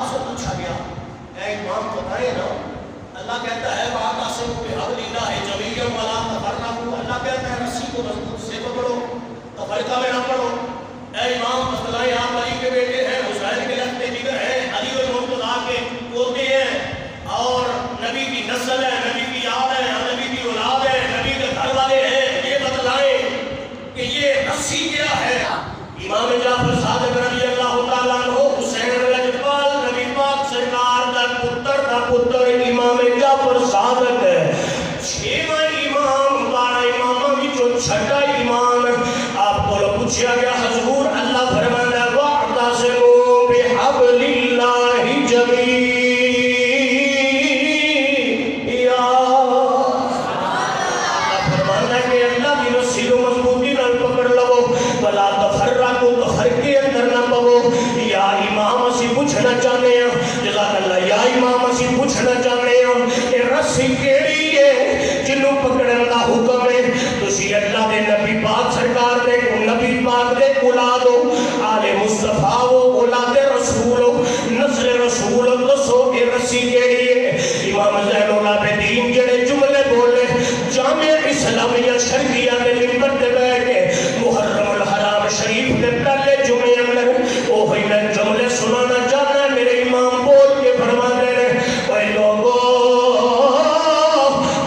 سے پوچھا گیا اے امام بتائیں نا، اللہ کہتا ہے وَاعْتَصِمُوا بِحَبْلِ اللَّهِ جَمِيعًا وَلَا تَفَرَّقُوا، اللہ کہتا ہے رسی کو مضبوط سے پکڑو، تفرقہ میں نہ پڑو۔ اے امام بتلائیں، آپ علی کے بیٹے ہیں، حسین کے لگتے جگر ہیں، علی المرتضیٰ کے پوتے ہیں اور نبی کی نسل ہے، نبی کی یاد ہے، نبی کی اولاد ہے، نبی کے گھر والے ہیں، یہ بتلائیں کہ یہ رسی کیا ہے۔ امام جعفر صادق رضی اللہ تعالیٰ عنہ حسین لجپال نبی پاک سرکار دا پتر امام جعفر صادق ہے، چھیواں امام، 12 اماموں وچوں چھٹا امام۔ آپ کو پوچھا گیا حضور اللہ فرمانا وَاعْتَصِمُوا بِحَبْلِ اللَّهِ جَمِيعًا، اللہ فرمانا کہ اللہ کی رسی کو مضبوطی نال پکڑ لو، وَلَا تَفَرَّقُوا، تفرقے اندر نہ پو۔ یا امام اسی پوچھنا چاہتے ہیں، جزاک اللہ، یا امام اسی پوچھنا چاہتے ہیں کہ رسی کیڑی ہے جنوں پکڑن دا حکم ہے؟ تسی اللہ دے نبی پاک سرکار دے نبی پاک دے اولاد ہو، آل مصطفیٰ ہو، اولاد رسول ہو، نسل رسول ہو، دسو کہ رسی کیڑی ہے؟ امام زین العابدین جڑے جملے بولے جامع اسلامیہ شرعیہ دے منبر تے بیٹھ کے محرم الحرام شریف دے پہلے جمعے اندر وہی میں جملے سنانا چاہتا ہے۔ میرے امام بول کے فرما دے رہے اے لوگو،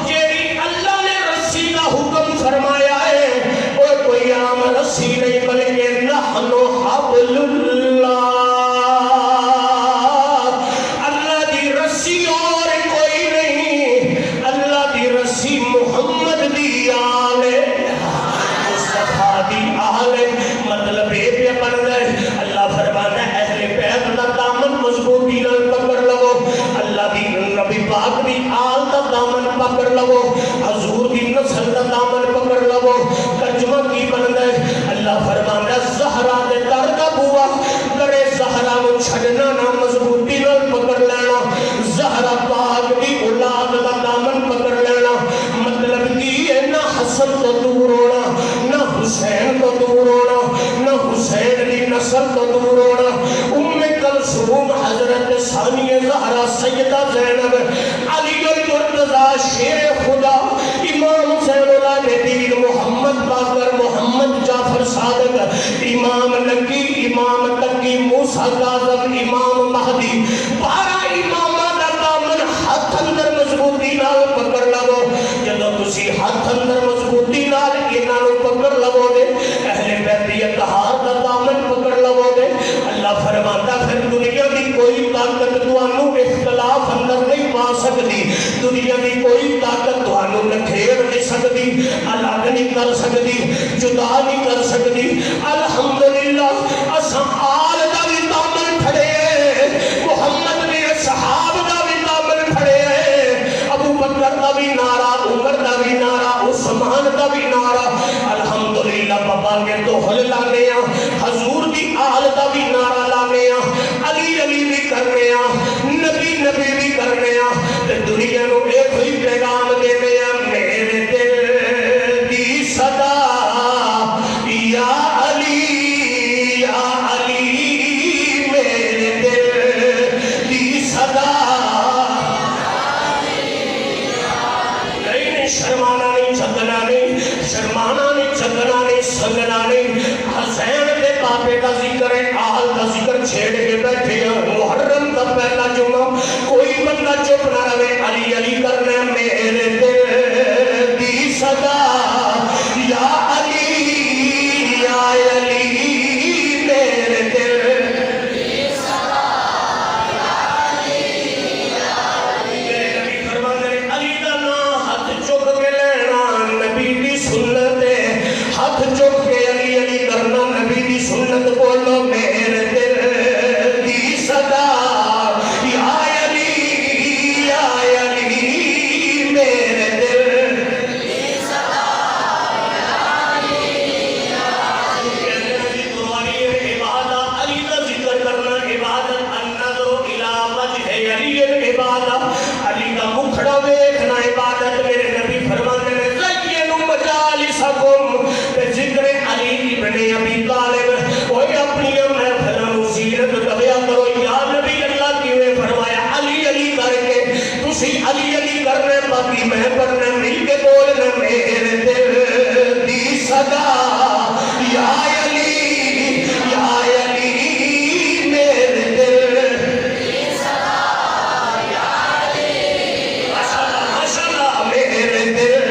جیڑی اللہ نے رسی کا حکم فرمایا ہے وہ کوئی عام رسی نہیں بلکہ نحن حبل اللہ، اللہ دی رسی اور کوئی نہیں، اللہ دی رسی محمد دی آل مصطفیٰ دی آل۔ مطلب یہ پہ بن گئے اللہ فرمانا ہے اہل بیت دا دامن مضبوطی نال پکڑ لو، اللہ دی نبی پاک دی آل دا دامن پکڑ لو، حضور دی نسل دا دامن پکڑ لو۔ ترجمہ کی بن گئے اللہ فرمانا ہے زہرا دے در دا بوا کرے زہرا نو چھڑنا نہ مضبوطی نال پکڑ لینا، زہرا پاک دی اولاد دا دامن پکڑ لینا۔ مطلب کی ہے نہ حسن تو دور ہونا، نہ حسین تو دور ہونا، نہ حسین دی نسل تو دور ہونا۔ ام کلثوم حضرت ثانیہ زہرا سیدہ زینب علی المرتضیٰ شیر خدا امام زین العابدین محمد باقر محمد جعفر صادق امام نکی امام تقی موسیٰ کاظم امام مہدی 12 امامہ دا دامن ہاتھ اندر مضبوطی نال پکڑ لگو۔ جدو تسی ہاتھ اندر مضبوطی نال انہاں نو پکڑ لگو گے، اہل بیت دی اتحاد دا دامن پکڑ لگو گے، اللہ فرماتا پھر دنیا دی کوئی طاقت تانوں اختلاف اندر نہیں پا سکتی، دنیا دی کوئی طاقت تانوں نکھیر نہیں سکتی، الگ نہیں کر سکتی، جدا نہیں کر سکتی۔ الحمدللہ اساں آل دا بھی دامن پھڑے ہیں، محمد نے صحاب دا بھی دامن پھڑے ہیں، ابو بکر دا بھی نعرہ، عمر دا بھی نعرہ، عثمان دا بھی نعرہ، الحمدللہ بابا کے تو حل لانے ہیں، حضور دی آل دا بھی نعرہ لانے ہیں، علی علی بھی کرنے ہیں، نبی نبی بھی کرنے ہیں، تے دنیا نو ایک ہی پیغام دینے ہیں، میرے دل دی صدا یا علی یا علی، میرے دل دی صدا نہیں، شرمانا نہیں، چھگنا نہیں، شرمانا نہیں، چھگنا نہیں، سنگنا نہیں۔ حسین کے پاپے کا ذکر ہے، آل کا ذکر چھیڑ کے بیٹھے ہیں، محرم کا پہلا جمعہ کوئی میں پڑھنا مل کے بولنا میرے دل دی صدا یا علی میرے دل دی صدا یا علی ماشاءاللہ میرے دل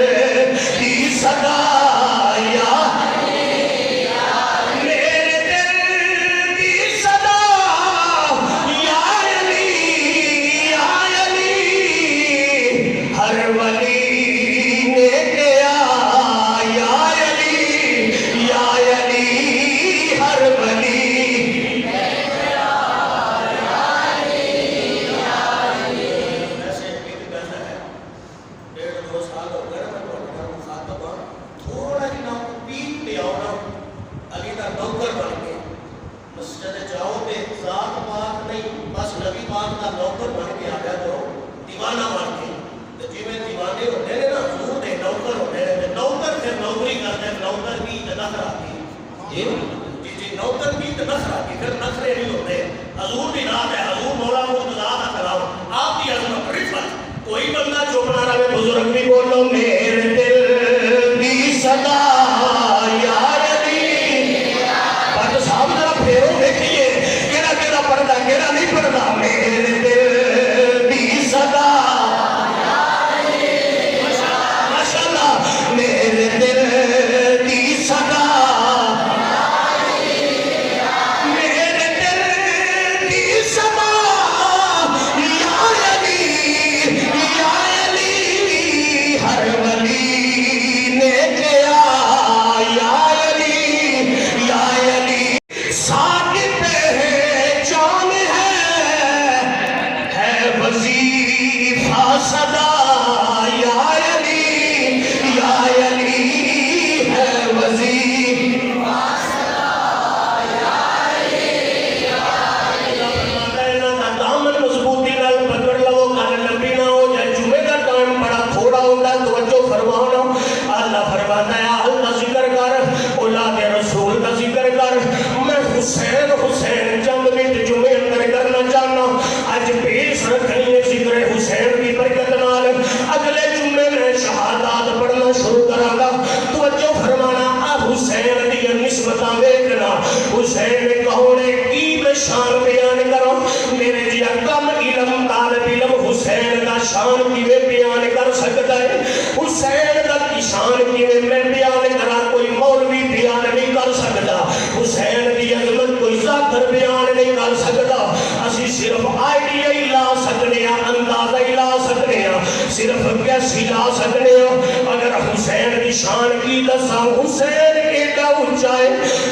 دی صدا یا میرے دل دی صدا یا علی ہر ولی نے کیا یا علی ہر ولی ایسے ایک گل ہے 1.5-2 سال ہو گئے میں تھوڑا مخاطب ہوں تھوڑا جی نا پیٹ پہ آؤ نا علی دا نوکر بن کے مسجد جاؤ تے ذات پاک نہیں بس نبی پاک دا نوکر بن کے آ گیا تو دیوانہ بن کے تے جی میں دیوانے ہوتے ہیں نا حضور دے نوکر ہوتے ہیں تے نوکر پھر نوکری کرتے ہیں نوکر کی نخرہ کی جی نوکر کی نخرہ کی پھر نخرے نہیں ہوتے حضور دی رات ہے حضور مولا مرتضیٰ دا کلام آپ کی عظمت رفت کوئی بندہ چپ نہ رہے بزرگ بھی بولو میرے دل دی صدا یا علی بات صاحب ذرا پھیرو دیکھیے کیڑا پڑھتا کیڑا نہیں پڑھتا میرے دل دی صدا ماشاءاللہ میرے دل دی صدا میرے دل دی صدا یا علی ہر ولی نے کیا یا علی ساکت پہچان ہے وظیفہ صدا یا علی ہے وظیفہ دامن مضبوطی نال پکڑ لو گل لمبی نہ ہو جائے جمعے کا ٹائم بڑا تھوڑا ہوتا ہے توجہ فرمانا اللہ فرماتا ہے اللہ ذکر کر اولاد رسول کا ذکر کر میں حسین چند منٹ جمعے اندر کرنا چاہنا اج پیش رکھنی ہے ذکر حسین کی برکت نال اگلے جمعے میں شہادات پڑھنا شروع کراں گا توجہ فرمانا حسین دی نسبتاں ویکھنا حسین نے کہونے کی میں شان بیان کروں میرے جیا کم علم طالب علم حسین کا شان کیویں بیان کر سکتا ہے حسین کا شان کیویں میں بیان کرا کوئی مولوی بیان نہیں کر سکتا حسین کی عظمت کوئی ذاکر بیان نہیں کر سکتا اسی صرف آئیڈیا ہی لا سکنے ہیں اندازہ ہی لا سکنے ہیں صرف کیسی لا سکنے ہیں اگر حسین کی شان کی دسا حسین ایڈا اونچا ہے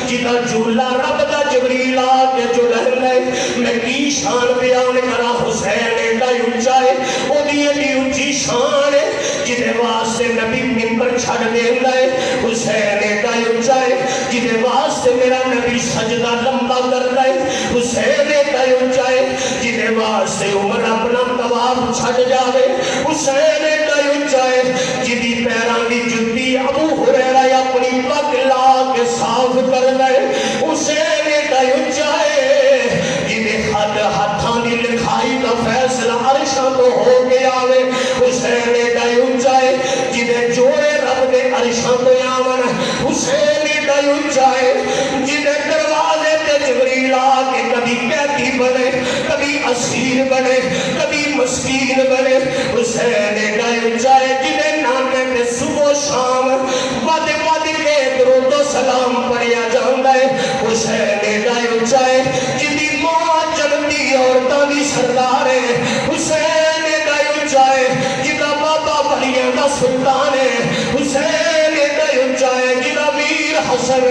جدا جھولا رب دا جبریل آ کے جو لہر ہے میں کی شان بیان کرا حسین ایڈا اونچا ہے او دی ایڈی اونچی شان ہے جدے واسطے نبی منبر چھڑ دیندا ہے حسین ایڈا اونچا ہے جدے واسطے میرا نبی سجدہ لمبا کرتا ہے حسین ایڈا اونچا ہے جدے واسطے عمر اپنا طواف چھڑ جاوے حسین ایڈا اونچا ہے جدی پیراں دی جُتی ابو ہریرہ اپنی پگ لا کے صاف کر دے حسین ایڈا اونچا ہے جدے خط ہتھاں دی لکھائی دا فیصلہ عرشاں تو ہو کے آوے حسین ایڈا اونچا ہے جدے جوڑے رب دے عرشاں تو آون حسین ایڈا اونچا ہے جدے دروازے تے جبریل آ کے کبھی قیدی بنے کبھی اسیر بنے کبھی مسکین بنے حسین ایڈا اونچا ہے جدے نانے تے صبح شام ود کے درود و سلام پڑھیا جاندا ہے حسین ایڈا اونچا ہے جدی ماں جنتی عورتاں دی سردار ہے حسین ایڈا اونچا ہے جدا بابا بلیاں دا سلطان ہے حسین ایڈا اونچا ہے جدا ویر حسن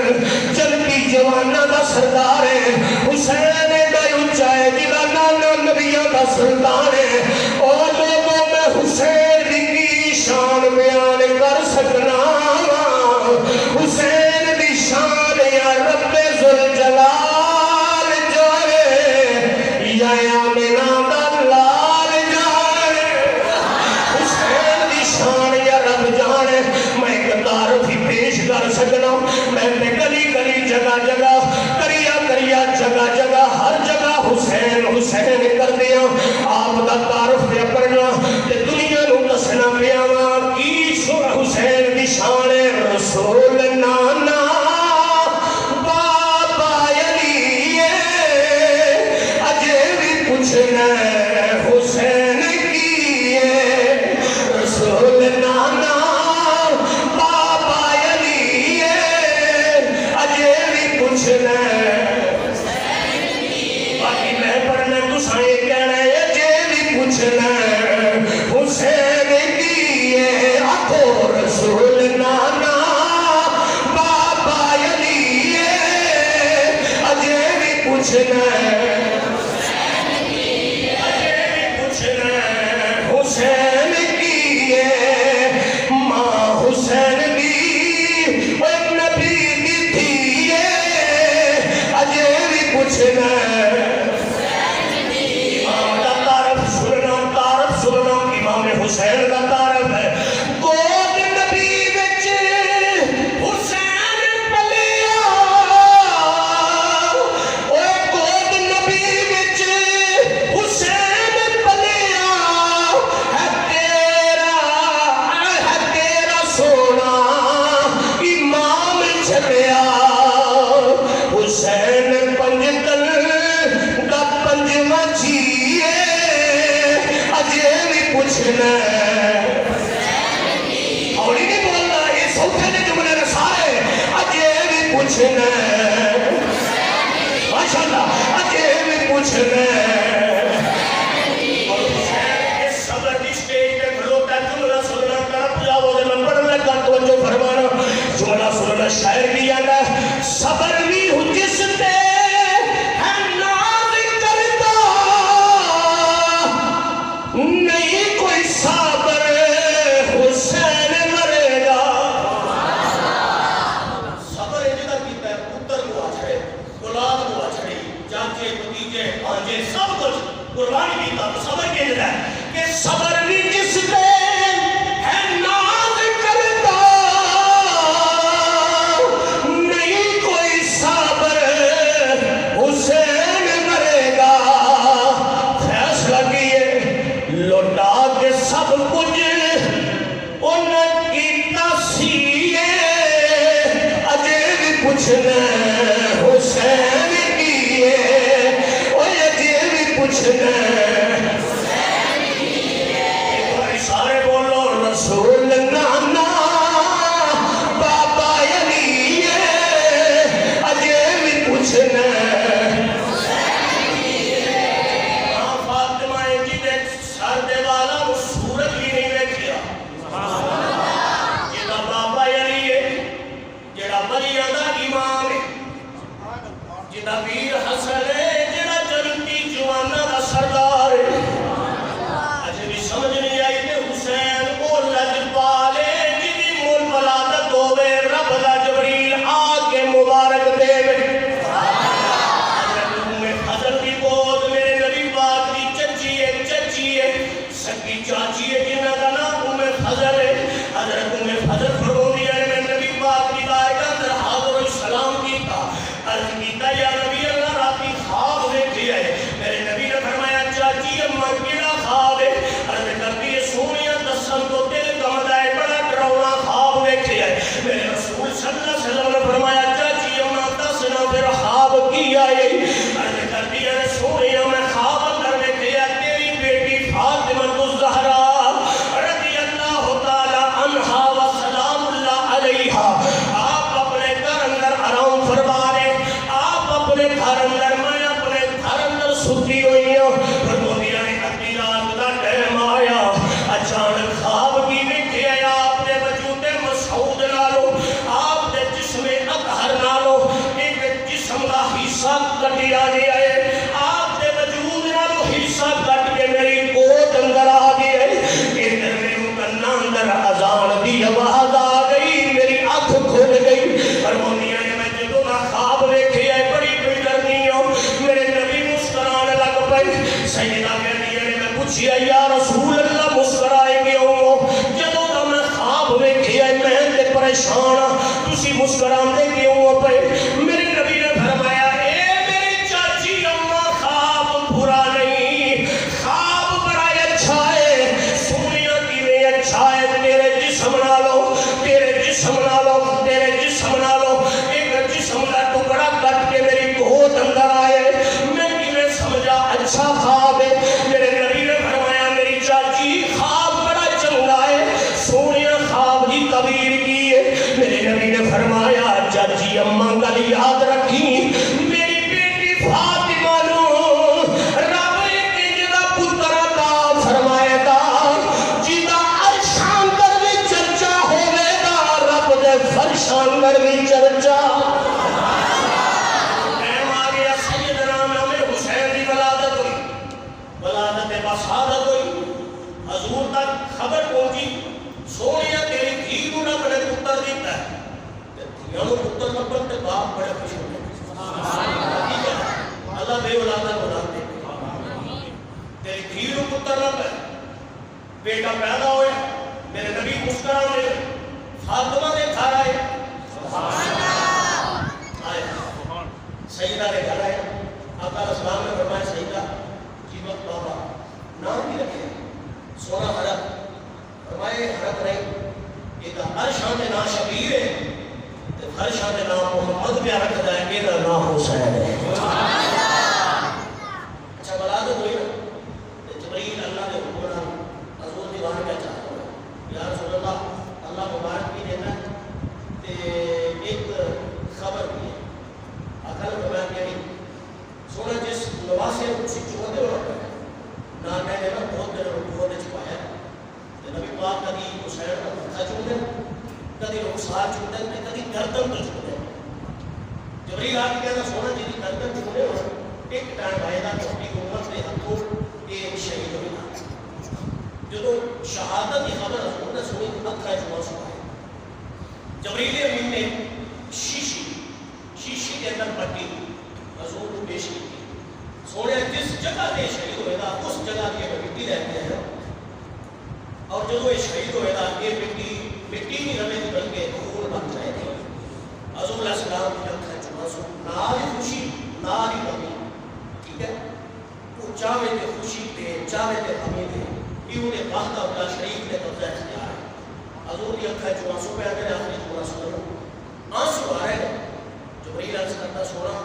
جنتی جواناں دا سردار ہے حسین ایڈا اونچا ہے جدا نانا نبیاں دا سلطان ہے اور لوگوں میں حسین کی شان بیان کر سکنا حسین دی شان یا رب ذوالجلال جائے یا آمنہ دا لال جائے حسین دی شان یا رب جانے میں ایک تعارف ہی پیش کر سکنا میں گلی گلی جگہ جگہ کریا جگہ جگہ ہر جگہ حسین کر دیا آپ کا تعارف پہ کرنا تے دنیا نو دسنا پیا رسول نانا بابا علی اجے بھی پوچھنا حسین کی ہے رسول نانا بابا علی اجے بھی پوچھنا باقی میں پڑھنا تو سائیں کہنا ہے اجے بھی پوچھنا حسین کی ہے آخو رسول نانا بابا علی اجے بھی پوچھنا حسین کی ہے ماں حسین دی وہ نبی دی تھی اجے بھی پوچھنا امام دا تعارف سننا امام حسین دا تعارف ہے گود نبی وچ حسین پلیا اوے گود نبی وچ حسین پلیا ہے تیرا سونا امام چھلیا حسین پنجتن دا پنجواں جیے اجے بھی پوچھنا اور ہی نہیں بولنا یہ سوچے نے جملے نے سارے اجے بھی پوچھنا ماشاءاللہ اجے بھی پوچھنا اور حسین کے صبر کی سٹیج پہ کھلوتا جملہ سننا طرف جاؤ دے میں پڑھنے کا توجہ فرمانا جملہ سننا شاعر بھی آنا صبر بھی جس تے ہے ناز کرتا نہیں کوئی صبر حسین مرے گا صبر ہے جدا کیتا ہے پتر کو آچھڑے اولاد کو آچھڑی چاچے بھتیجے بھانجے سب کچھ قربانی کیتا تو صبر کے جدا ہے کہ صبر بھی جس پہ ہے ناز کرتا نہیں کوئی صبر حسین مرے گا فیصلہ کیے لوٹا کے سب کچھ ان کی تسیے اجے بھی پوچھنا حسین کی ہے اجے بھی پوچھنا سارے بولو رسول نانا بابا علی اجے بھی پوچھنا فاطمہ جی نے سر دے والا وہ سورج بھی نہیں دیکھیا جدا بابا علی ہے جڑا بلیاں دا امام ہے جدا ویر حسن ہے جڑا جنتی جواناں دا سردار ہے اجے بھی سمجھ نہیں آئی تے حسین او لجپال ہے جدی مول ولادت ہوے رب دا جبریل آ کے مبارک دے حضرت کی گود میرے نبی پاک دی چچی ہے سکی چاچی ہے جنہاں دا نام فضل ہے حضرت فضل فرماندی ہے میں نبی پاک دی بارگاہ اندر حاضر السلام کیتا عرض کیتا یا نبی اللہ راتی خواب دیکھیا ہے میرے نبی نے فرمایا چاچی اماں کیڑا خواب ہے عرض کرتی ہے سونیا دسن تو دل کمدا ہے بڑا ڈراونا خواب دیکھیا ہے میرے رسول صلی اللہ علیہ وسلم نے فرمایا چاچی اماں دسنا پھر خواب کی آئی عرض کرتی ہے سونیا میں خواب اندر دیکھیا تیری بیٹی فاطمہ الزہرا رضی اللہ تعالی عنہا و سلام اللہ علیہا آپ اپنے گھر اندر آرام فرما رہے آپ اپنے گھر اندر میں اپنے گھر اندر ستی ہوئی ہوں فرمودیا نے ادھی رات کا ٹائم آیا اچانک خواب کی دیکھے آپ نے وجود مسعود نالو آپ نے جسم اطہر نالو ایک جسم کا حصہ کٹیا گیا ہے آپ نے وجود نالو حصہ کٹ کے میری گود اندر آ گیا ہے ادھر میرے کنا اندر اذان دی آواز آ گئی میری آنکھ کھل گئی فرمودیا نے میں جدوں نہ خواب دیکھے ہے بڑی بےدردی ہوں میرے نبی مسکرانے لگ پئے سیدہ کہتی ہے میں پوچھیا یا رسول اللہ مسکرائے گے ہو جدوں دا میں خواب دیکھے ہے میں تے پریشان تسی مسکراندے کیوں ہو پئے میرے نبی نے فرمایا اے میری چاچی اماں خواب برا نہیں خواب بڑا اچھا ہے سونیا کیویں اچھا ہے تیرے جسم نالو ولادت بسادت ہوئی حضور تک خبر پہنچی سونے تیری دھی کو نہ بڑے پتر دیتا ہے دھیاں کو پتر لبن تے باپ بڑے خوش ہوتے اللہ بے اولادت اولاد دے تیری دھی کو پتر لب ہے بیٹا پیدا ہوئے میرے نبی مسکرا دے فاطمہ دے گھر آئے سیدہ دے گھر آئے آقا اسلام نے فرمایا سیدہ جیوت بابا نام بھی رکھے سونا حرق فرمائے حرق نہیں یہ تو ہر شان نام شبیر ہے ہر شان نام محمد پہ رکھ جائے میرا نام حسین ہے اچھا ولادت ہوئی نا جبرائیل اللہ نے حکم حضور دیوان کیا چاہتا ہوں یا رسول اللہ مبارک بھی دینا تے ایک خبر بھی ہے اکل فرمایا کہ سونا جس نواسے اسی چوہدے ہو رکھا ہے نہ میں نے نا بہت دیر بہت چھپایا نبی پاک کدی حسین کا متھا چوم دے کدی رخسار چوم دے کدی گردن تو چوم دے جبرائیل آ کے کہتا سونا جی دی گردن چوم دے ایک ٹائم آئے گا کہ اپنی امت میں ہتھوں ایک شہید ہوئی جدو شہادت کی خبر حضور نے سنی اکھا چوہا سنائے جبرائیل امین نے شیشی کے اندر پٹی حضور کو پیش کی سونے جس جگہ دے شہید ہوئے گا اس جگہ کی مٹی رہتے ہیں اور جدو یہ شہید ہوئے گا یہ مٹی نہیں رہے گی بلکہ خون بن جائے گی حضور علیہ السلام کی اکھا چوہا سن نہ ہی خوشی نہ ہی غمی ٹھیک ہے وہ چاہے تے خوشی تے چاہے تے غمی تے یہ انہیں واحدہ اللہ شریف نے قبضہ اختیار ہے حضور کی اکھا چوہا سن پہ اگر آخری چوہا سن آنسو آ رہے ہیں جبرائیل علیہ السلام کا سونا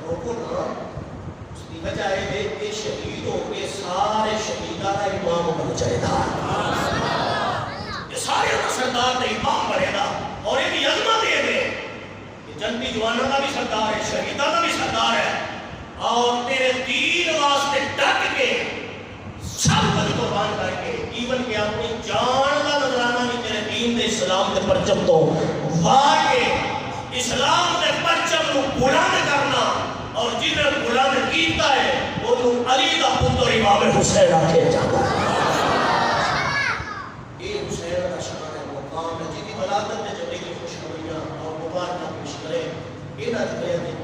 روکو نہ اس کی وجہ ہے کہ شہید ہو کے سارے شہیدہ کا امام بن جائے گا یہ سارے سردار کا امام بنے گا اور ایک عظمت یہ ہے کہ جنتی جوانوں کا بھی سردار ہے شہیدہ کا بھی سردار ہے اور تیرے دین واسطے ڈٹ کے سب کچھ قربان کر کے ایون کہ اپنی جان کا نظرانہ بھی تیرے دین دے اسلام کے پرچم تو واقع اسلام کے پرچم کو بلند کرنا اور جنہیں بلند کیتا ہے وہ تو علی کا پتر امام حسین آکے جانا یہ حسین کا شان ہے مقام ہے جن کی ولادت میں جبرائیل خوشخبریاں اور مبارکہ پیش کرے یہ نہ جبرائیل